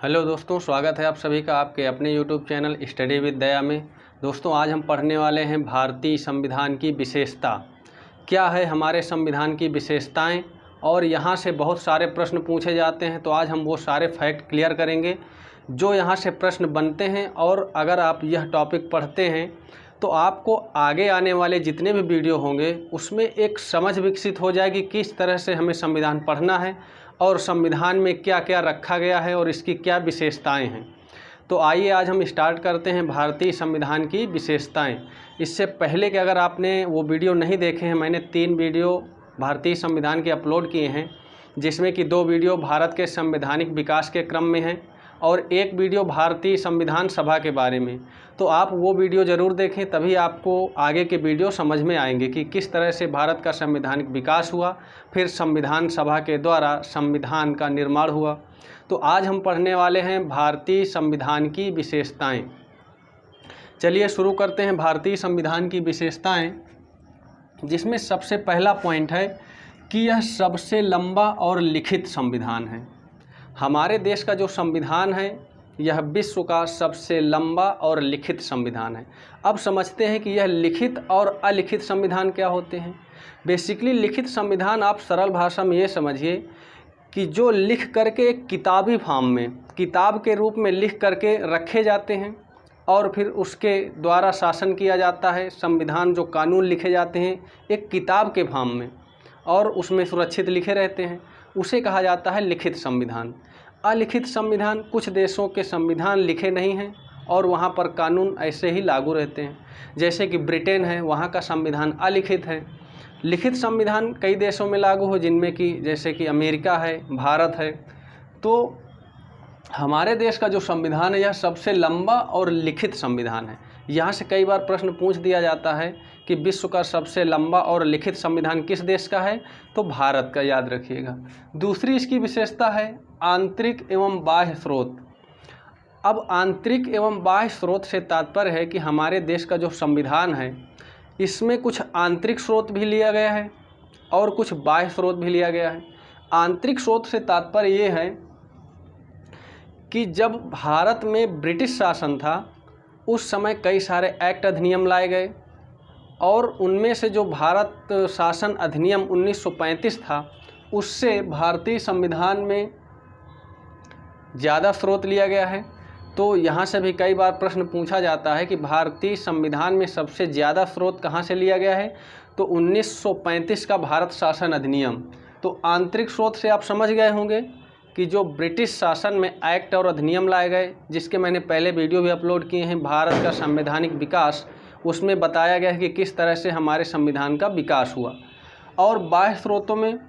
Hello दोस्तों, स्वागत है आप सभी का आपके अपने यूट्यूब चैनल स्टडी विद दया में। दोस्तों, आज हम पढ़ने वाले हैं भारतीय संविधान की विशेषता। क्या है हमारे संविधान की विशेषताएं, और यहाँ से बहुत सारे प्रश्न पूछे जाते हैं। तो आज हम वो सारे फैक्ट क्लियर करेंगे जो यहाँ से प्रश्न बनते हैं। और अगर आप यह टॉपिक पढ़ते हैं तो आपको आगे आने वाले जितने भी वीडियो होंगे उसमें एक समझ विकसित हो जाएगी किस तरह से हमें संविधान पढ़ना है और संविधान में क्या क्या रखा गया है और इसकी क्या विशेषताएं हैं। तो आइए आज हम स्टार्ट करते हैं भारतीय संविधान की विशेषताएं। इससे पहले कि अगर आपने वो वीडियो नहीं देखे हैं, मैंने 3 वीडियो भारतीय संविधान के अपलोड किए हैं, जिसमें कि 2 वीडियो भारत के संवैधानिक विकास के क्रम में हैं और एक वीडियो भारतीय संविधान सभा के बारे में। तो आप वो वीडियो ज़रूर देखें, तभी आपको आगे के वीडियो समझ में आएंगे कि किस तरह से भारत का संवैधानिक विकास हुआ, फिर संविधान सभा के द्वारा संविधान का निर्माण हुआ। तो आज हम पढ़ने वाले हैं भारतीय संविधान की विशेषताएं। चलिए शुरू करते हैं भारतीय संविधान की विशेषताएं, जिसमें सबसे पहला पॉइंट है कि यह सबसे लंबा और लिखित संविधान है। हमारे देश का जो संविधान है यह विश्व का सबसे लंबा और लिखित संविधान है। अब समझते हैं कि यह लिखित और अलिखित संविधान क्या होते हैं। बेसिकली लिखित संविधान आप सरल भाषा में ये समझिए कि जो लिख करके एक किताबी फॉर्म में, किताब के रूप में लिख करके रखे जाते हैं और फिर उसके द्वारा शासन किया जाता है। संविधान जो कानून लिखे जाते हैं एक किताब के फॉर्म में और उसमें सुरक्षित लिखे रहते हैं, उसे कहा जाता है लिखित संविधान। अलिखित संविधान, कुछ देशों के संविधान लिखे नहीं हैं और वहाँ पर कानून ऐसे ही लागू रहते हैं। जैसे कि ब्रिटेन है, वहाँ का संविधान अलिखित है। लिखित संविधान कई देशों में लागू हो, जिनमें कि जैसे कि अमेरिका है, भारत है। तो हमारे देश का जो संविधान है यह सबसे लंबा और लिखित संविधान है। यहाँ से कई बार प्रश्न पूछ दिया जाता है कि विश्व का सबसे लंबा और लिखित संविधान किस देश का है, तो भारत का, याद रखिएगा। दूसरी इसकी विशेषता है आंतरिक एवं बाह्य स्रोत। अब आंतरिक एवं बाह्य स्रोत से तात्पर्य है कि हमारे देश का जो संविधान है इसमें कुछ आंतरिक स्रोत भी लिया गया है और कुछ बाह्य स्रोत भी लिया गया है। आंतरिक स्रोत से तात्पर्य ये है कि जब भारत में ब्रिटिश शासन था उस समय कई सारे एक्ट अधिनियम लाए गए और उनमें से जो भारत शासन अधिनियम 1935 था उससे भारतीय संविधान में ज़्यादा स्रोत लिया गया है। तो यहाँ से भी कई बार प्रश्न पूछा जाता है कि भारतीय संविधान में सबसे ज़्यादा स्रोत कहाँ से लिया गया है, तो 1935 का भारत शासन अधिनियम। तो आंतरिक स्रोत से आप समझ गए होंगे कि जो ब्रिटिश शासन में एक्ट और अधिनियम लाए गए, जिसके मैंने पहले वीडियो भी अपलोड किए हैं, भारत का संवैधानिक विकास, उसमें बताया गया है कि किस तरह से हमारे संविधान का विकास हुआ। और बाह्य स्रोतों में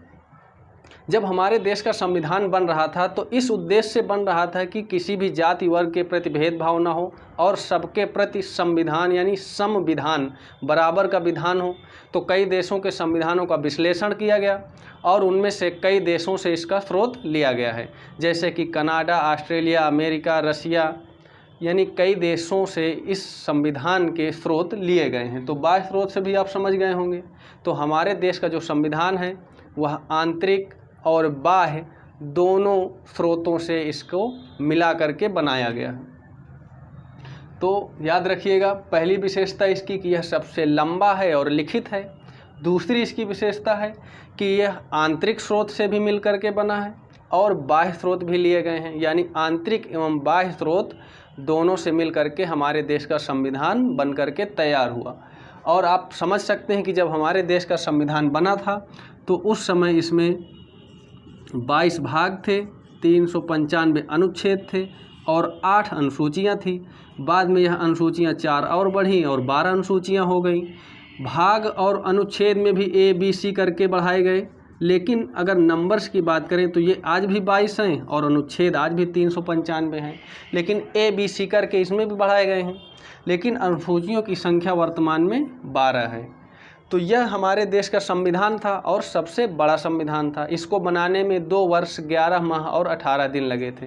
जब हमारे देश का संविधान बन रहा था तो इस उद्देश्य से बन रहा था कि किसी भी जाति वर्ग के प्रति भेदभाव न हो और सबके प्रति संविधान यानी संविधान बराबर का विधान हो। तो कई देशों के संविधानों का विश्लेषण किया गया और उनमें से कई देशों से इसका स्रोत लिया गया है, जैसे कि कनाडा, ऑस्ट्रेलिया, अमेरिका, रसिया, यानी कई देशों से इस संविधान के स्रोत लिए गए हैं। तो बाह्य स्रोत से भी आप समझ गए होंगे। तो हमारे देश का जो संविधान है वह आंतरिक और बाह्य दोनों स्रोतों से इसको मिला करके बनाया गया है। तो याद रखिएगा, पहली विशेषता इसकी कि यह सबसे लंबा है और लिखित है। दूसरी इसकी विशेषता है कि यह आंतरिक स्रोत से भी मिल करके बना है और बाह्य स्रोत भी लिए गए हैं, यानी आंतरिक एवं बाह्य स्रोत दोनों से मिल करके हमारे देश का संविधान बन करके तैयार हुआ। और आप समझ सकते हैं कि जब हमारे देश का संविधान बना था तो उस समय इसमें 22 भाग थे, 395 अनुच्छेद थे और 8 अनुसूचियाँ थी। बाद में यह अनुसूचियाँ 4 और बढ़ीं और 12 अनुसूचियाँ हो गई। भाग और अनुच्छेद में भी ABC करके बढ़ाए गए, लेकिन अगर नंबर्स की बात करें तो ये आज भी 22 हैं और अनुच्छेद आज भी 395 हैं, लेकिन ABC करके इसमें भी बढ़ाए गए हैं। लेकिन अनुसूचियों की संख्या वर्तमान में 12 है। तो यह हमारे देश का संविधान था और सबसे बड़ा संविधान था। इसको बनाने में 2 वर्ष 11 माह और 18 दिन लगे थे।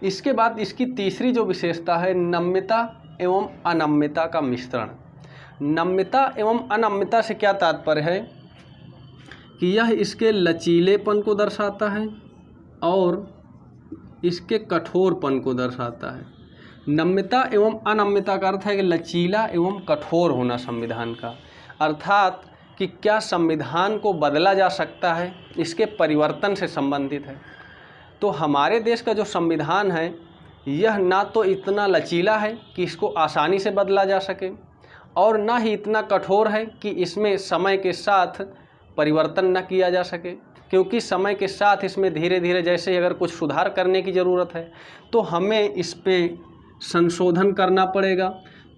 इसके बाद इसकी तीसरी जो विशेषता है नम्यता एवं अनम्यता का मिश्रण। नम्यता एवं अनम्यता से क्या तात्पर्य है कि यह इसके लचीलेपन को दर्शाता है और इसके कठोरपन को दर्शाता है। नम्यता एवं अनम्यता का अर्थ है कि लचीला एवं कठोर होना संविधान का, अर्थात कि क्या संविधान को बदला जा सकता है, इसके परिवर्तन से संबंधित है। तो हमारे देश का जो संविधान है यह ना तो इतना लचीला है कि इसको आसानी से बदला जा सके और ना ही इतना कठोर है कि इसमें समय के साथ परिवर्तन न किया जा सके, क्योंकि समय के साथ इसमें धीरे धीरे जैसे अगर कुछ सुधार करने की ज़रूरत है तो हमें इस पे संशोधन करना पड़ेगा।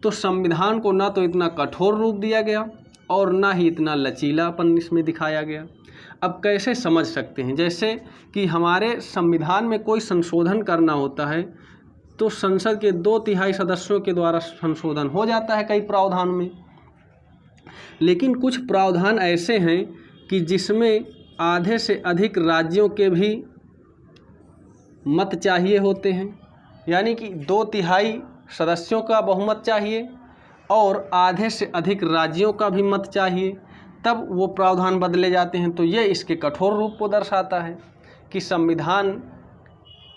तो संविधान को ना तो इतना कठोर रूप दिया गया और ना ही इतना लचीलापन इसमें दिखाया गया। अब कैसे समझ सकते हैं, जैसे कि हमारे संविधान में कोई संशोधन करना होता है तो संसद के 2/3 सदस्यों के द्वारा संशोधन हो जाता है कई प्रावधान में, लेकिन कुछ प्रावधान ऐसे हैं कि जिसमें आधे से अधिक राज्यों के भी मत चाहिए होते हैं, यानी कि 2/3 सदस्यों का बहुमत चाहिए और आधे से अधिक राज्यों का भी मत चाहिए, तब वो प्रावधान बदले जाते हैं। तो ये इसके कठोर रूप को दर्शाता है कि संविधान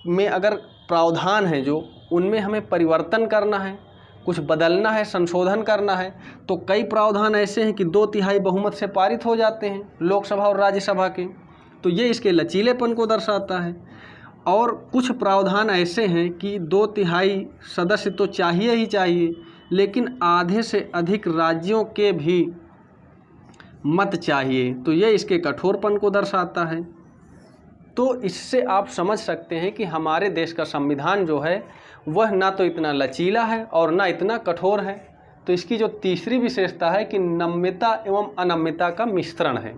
में अगर प्रावधान है जो उनमें हमें परिवर्तन करना है, कुछ बदलना है, संशोधन करना है, तो कई प्रावधान ऐसे हैं कि 2/3 बहुमत से पारित हो जाते हैं लोकसभा और राज्यसभा के, तो ये इसके लचीलेपन को दर्शाता है। और कुछ प्रावधान ऐसे हैं कि 2/3 सदस्य तो चाहिए ही चाहिए, लेकिन आधे से अधिक राज्यों के भी मत चाहिए, तो ये इसके कठोरपन को दर्शाता है। तो इससे आप समझ सकते हैं कि हमारे देश का संविधान जो है वह ना तो इतना लचीला है और ना इतना कठोर है। तो इसकी जो तीसरी विशेषता है कि नम्यता एवं अनम्यता का मिश्रण है।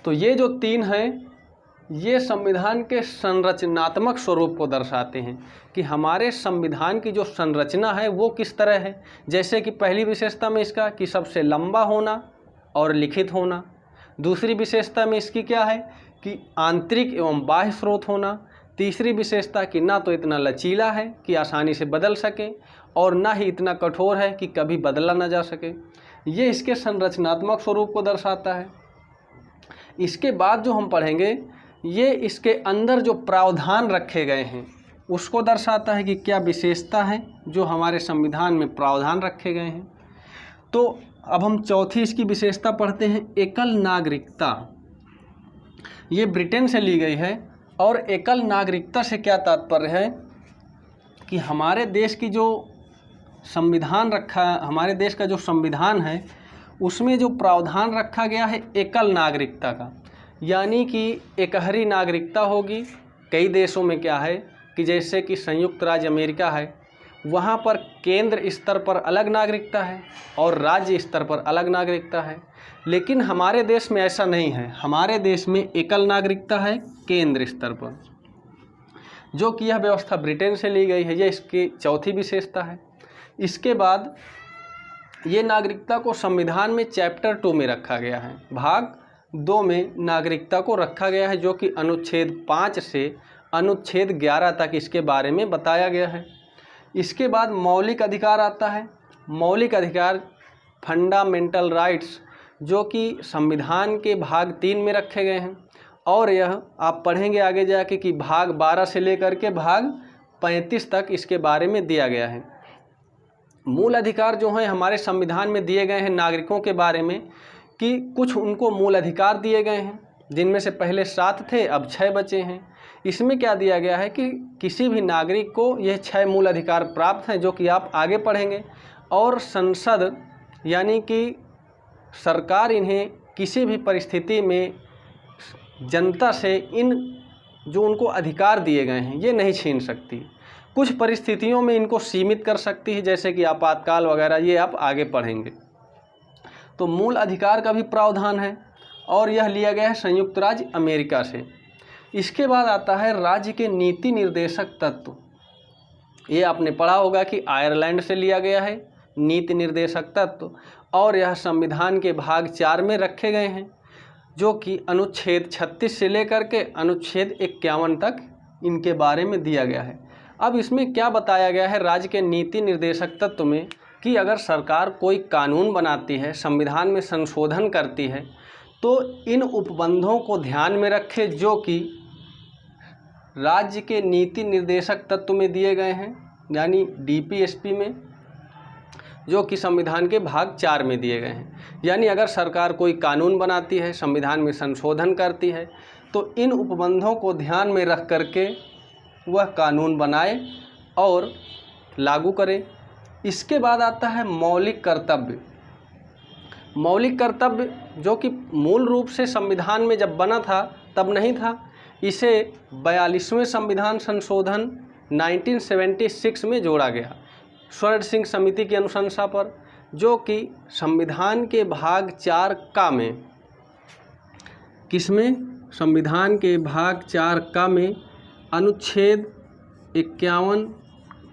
तो ये जो तीन हैं ये संविधान के संरचनात्मक स्वरूप को दर्शाते हैं कि हमारे संविधान की जो संरचना है वो किस तरह है। जैसे कि पहली विशेषता में इसका कि सबसे लंबा होना और लिखित होना। दूसरी विशेषता में इसकी क्या है कि आंतरिक एवं बाह्य स्रोत होना। तीसरी विशेषता कि ना तो इतना लचीला है कि आसानी से बदल सके और ना ही इतना कठोर है कि कभी बदला ना जा सके। ये इसके संरचनात्मक स्वरूप को दर्शाता है। इसके बाद जो हम पढ़ेंगे ये इसके अंदर जो प्रावधान रखे गए हैं उसको दर्शाता है कि क्या विशेषता है जो हमारे संविधान में प्रावधान रखे गए हैं। तो अब हम चौथी इसकी विशेषता पढ़ते हैं, एकल नागरिकता। ये ब्रिटेन से ली गई है और एकल नागरिकता से क्या तात्पर्य है कि हमारे देश की जो संविधान रखा, हमारे देश का जो संविधान है उसमें जो प्रावधान रखा गया है एकल नागरिकता का, यानी कि एकहरी नागरिकता होगी। कई देशों में क्या है कि जैसे कि संयुक्त राज्य अमेरिका है, वहाँ पर केंद्र स्तर पर अलग नागरिकता है और राज्य स्तर पर अलग नागरिकता है, लेकिन हमारे देश में ऐसा नहीं है। हमारे देश में एकल नागरिकता है केंद्र स्तर पर, जो कि यह व्यवस्था ब्रिटेन से ली गई है। यह इसकी चौथी विशेषता है। इसके बाद ये नागरिकता को संविधान में चैप्टर 2 में रखा गया है, भाग 2 में नागरिकता को रखा गया है, जो कि अनुच्छेद 5 से अनुच्छेद 11 तक इसके बारे में बताया गया है। इसके बाद मौलिक अधिकार आता है। मौलिक अधिकार फंडामेंटल राइट्स, जो कि संविधान के भाग 3 में रखे गए हैं और यह आप पढ़ेंगे आगे जाके कि भाग 12 से लेकर के भाग 35 तक इसके बारे में दिया गया है। मूल अधिकार जो हैं हमारे संविधान में दिए गए हैं नागरिकों के बारे में कि कुछ उनको मूल अधिकार दिए गए हैं, जिनमें से पहले 7 थे, अब 6 बचे हैं। इसमें क्या दिया गया है कि किसी भी नागरिक को यह 6 मूल अधिकार प्राप्त हैं, जो कि आप आगे पढ़ेंगे। और संसद यानी कि सरकार इन्हें किसी भी परिस्थिति में जनता से इन जो उनको अधिकार दिए गए हैं ये नहीं छीन सकती। कुछ परिस्थितियों में इनको सीमित कर सकती है, जैसे कि आपातकाल वगैरह, ये आप आगे पढ़ेंगे। तो मूल अधिकार का भी प्रावधान है और यह लिया गया है संयुक्त राज्य अमेरिका से। इसके बाद आता है राज्य के नीति निर्देशक तत्व। ये आपने पढ़ा होगा कि आयरलैंड से लिया गया है नीति निर्देशक तत्व और यह संविधान के भाग 4 में रखे गए हैं, जो कि अनुच्छेद 36 से लेकर के अनुच्छेद 51 तक इनके बारे में दिया गया है। अब इसमें क्या बताया गया है राज्य के नीति निर्देशक तत्व में कि अगर सरकार कोई कानून बनाती है, संविधान में संशोधन करती है, तो इन उपबंधों को ध्यान में रखे जो कि राज्य के नीति निर्देशक तत्व में दिए गए हैं, यानी डीपीएसपी में, जो कि संविधान के भाग 4 में दिए गए हैं। यानी अगर सरकार कोई कानून बनाती है, संविधान में संशोधन करती है, तो इन उपबंधों को ध्यान में रख करके वह कानून बनाए और लागू करे। इसके बाद आता है मौलिक कर्तव्य। मौलिक कर्तव्य जो कि मूल रूप से संविधान में जब बना था तब नहीं था, इसे 42वें संविधान संशोधन 1976 में जोड़ा गया स्वर्ण सिंह समिति की अनुशंसा पर, जो कि संविधान के भाग 4 का में, किसमें, संविधान के भाग 4 का में अनुच्छेद 51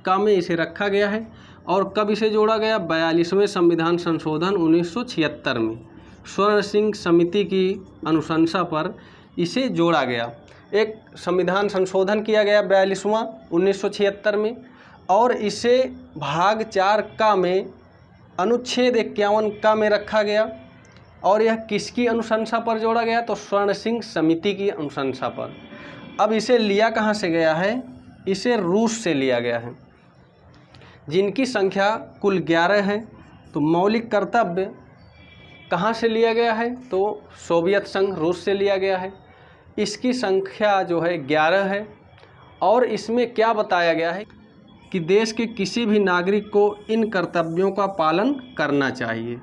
का में इसे रखा गया है। और कब इसे जोड़ा गया? 42वें संविधान संशोधन 1976 में स्वर्ण सिंह समिति की अनुशंसा पर इसे जोड़ा गया। एक संविधान संशोधन किया गया 42वां 1976 में, और इसे भाग 4 का में अनुच्छेद 51 का में रखा गया। और यह किसकी अनुशंसा पर जोड़ा गया? तो स्वर्ण सिंह समिति की अनुशंसा पर। अब इसे लिया कहाँ से गया है? इसे रूस से लिया गया है, जिनकी संख्या कुल 11 है। तो मौलिक कर्तव्य कहाँ से लिया गया है? तो सोवियत संघ रूस से लिया गया है। इसकी संख्या जो है 11 है। और इसमें क्या बताया गया है कि देश के किसी भी नागरिक को इन कर्तव्यों का पालन करना चाहिए।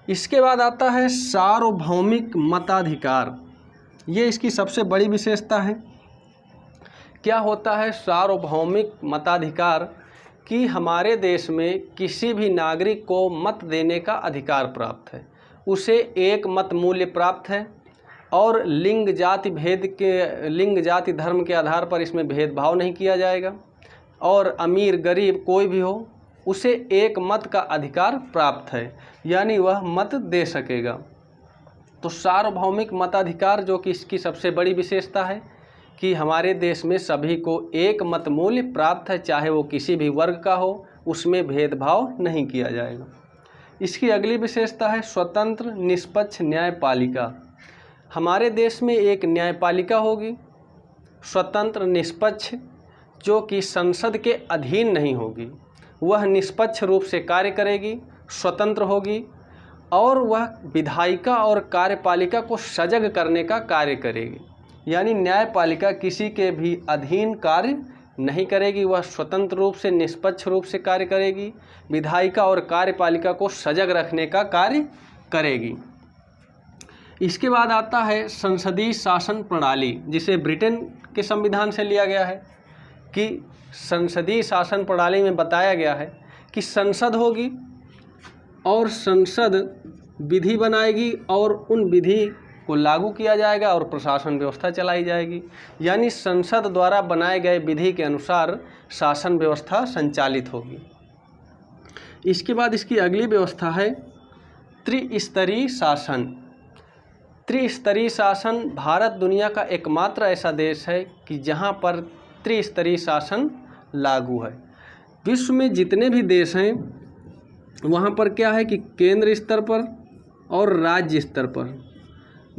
इसके बाद आता है सार्वभौमिक मताधिकार। ये इसकी सबसे बड़ी विशेषता है। क्या होता है सार्वभौमिक मताधिकार? कि हमारे देश में किसी भी नागरिक को मत देने का अधिकार प्राप्त है, उसे एक मत मूल्य प्राप्त है, और लिंग जाति धर्म के आधार पर इसमें भेदभाव नहीं किया जाएगा, और अमीर गरीब कोई भी हो उसे एक मत का अधिकार प्राप्त है, यानी वह मत दे सकेगा। तो सार्वभौमिक मताधिकार जो कि इसकी सबसे बड़ी विशेषता है कि हमारे देश में सभी को एक मत मूल्य प्राप्त है, चाहे वो किसी भी वर्ग का हो, उसमें भेदभाव नहीं किया जाएगा। इसकी अगली विशेषता है स्वतंत्र निष्पक्ष न्यायपालिका। हमारे देश में एक न्यायपालिका होगी स्वतंत्र निष्पक्ष, जो कि संसद के अधीन नहीं होगी। वह निष्पक्ष रूप से कार्य करेगी, स्वतंत्र होगी, और वह विधायिका और कार्यपालिका को सजग करने का कार्य करेगी। यानी न्यायपालिका किसी के भी अधीन कार्य नहीं करेगी, वह स्वतंत्र रूप से निष्पक्ष रूप से कार्य करेगी, विधायिका और कार्यपालिका को सजग रखने का कार्य करेगी। इसके बाद आता है संसदीय शासन प्रणाली, जिसे ब्रिटेन के संविधान से लिया गया है। कि संसदीय शासन प्रणाली में बताया गया है कि संसद होगी और संसद विधि बनाएगी और उन विधि को लागू किया जाएगा और प्रशासन व्यवस्था चलाई जाएगी। यानी संसद द्वारा बनाए गए विधि के अनुसार शासन व्यवस्था संचालित होगी। इसके बाद इसकी अगली व्यवस्था है त्रिस्तरीय शासन। त्रिस्तरीय शासन भारत दुनिया का एकमात्र ऐसा देश है कि जहां पर त्रिस्तरीय शासन लागू है। विश्व में जितने भी देश हैं वहां पर क्या है कि केंद्र स्तर पर और राज्य स्तर पर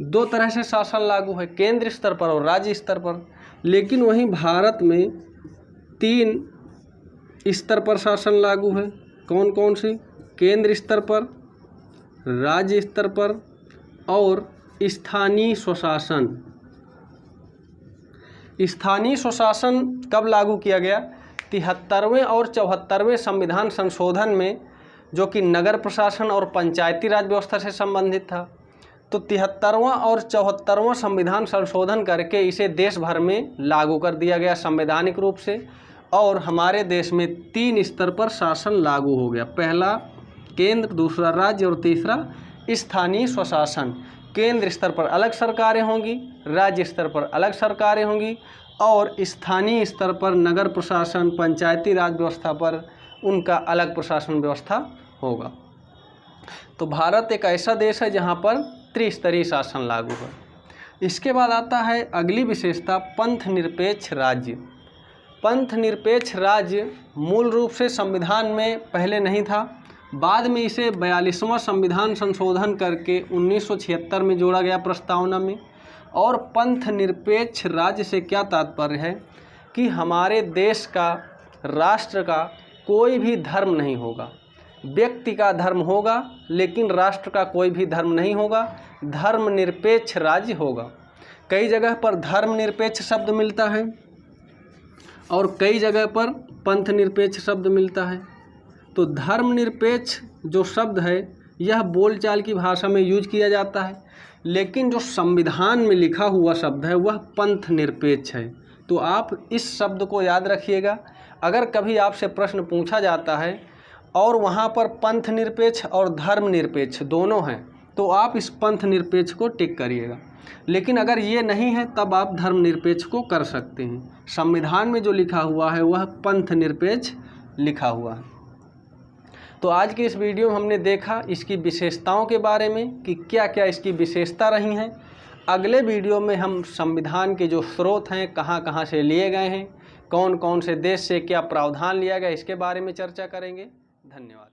दो तरह से शासन लागू है, केंद्र स्तर पर और राज्य स्तर पर। लेकिन वहीं भारत में 3 स्तर पर शासन लागू है। कौन कौन से? केंद्र स्तर पर, राज्य स्तर पर और स्थानीय स्वशासन। स्थानीय स्वशासन कब लागू किया गया? 73वें और 74वें संविधान संशोधन में, जो कि नगर प्रशासन और पंचायती राज व्यवस्था से संबंधित था। तो 73वां और 74वां संविधान संशोधन करके इसे देश भर में लागू कर दिया गया संवैधानिक रूप से, और हमारे देश में 3 स्तर पर शासन लागू हो गया। पहला केंद्र, दूसरा राज्य और तीसरा स्थानीय स्वशासन। केंद्र स्तर पर अलग सरकारें होंगी, राज्य स्तर पर अलग सरकारें होंगी, और स्थानीय स्तर पर नगर प्रशासन, पंचायती राज व्यवस्था पर उनका अलग प्रशासन व्यवस्था होगा। तो भारत एक ऐसा देश है जहाँ पर त्रिस्तरीय शासन लागू है। इसके बाद आता है अगली विशेषता पंथ निरपेक्ष राज्य। पंथ निरपेक्ष राज्य मूल रूप से संविधान में पहले नहीं था, बाद में इसे 42वां संविधान संशोधन करके 1976 में जोड़ा गया प्रस्तावना में, और पंथ निरपेक्ष राज्य से क्या तात्पर्य है कि हमारे देश का, राष्ट्र का कोई भी धर्म नहीं होगा। व्यक्ति का धर्म होगा लेकिन राष्ट्र का कोई भी धर्म नहीं होगा। धर्मनिरपेक्ष राज्य होगा। कई जगह पर धर्मनिरपेक्ष शब्द मिलता है और कई जगह पर पंथ निरपेक्ष शब्द मिलता है। तो धर्मनिरपेक्ष जो शब्द है यह बोलचाल की भाषा में यूज किया जाता है, लेकिन जो संविधान में लिखा हुआ शब्द है वह पंथ निरपेक्ष है। तो आप इस शब्द को याद रखिएगा। अगर कभी आपसे प्रश्न पूछा जाता है और वहाँ पर पंथ निरपेक्ष और धर्मनिरपेक्ष दोनों हैं तो आप इस पंथ निरपेक्ष को टिक करिएगा। लेकिन अगर ये नहीं है तब आप धर्मनिरपेक्ष को कर सकते हैं। संविधान में जो लिखा हुआ है वह पंथ निरपेक्ष लिखा हुआ है। तो आज की इस वीडियो में हमने देखा इसकी विशेषताओं के बारे में कि क्या क्या इसकी विशेषता रही हैं। अगले वीडियो में हम संविधान के जो स्रोत हैं, कहाँ कहाँ से लिए गए हैं, कौन कौन से देश से क्या प्रावधान लिया गया, इसके बारे में चर्चा करेंगे। धन्यवाद।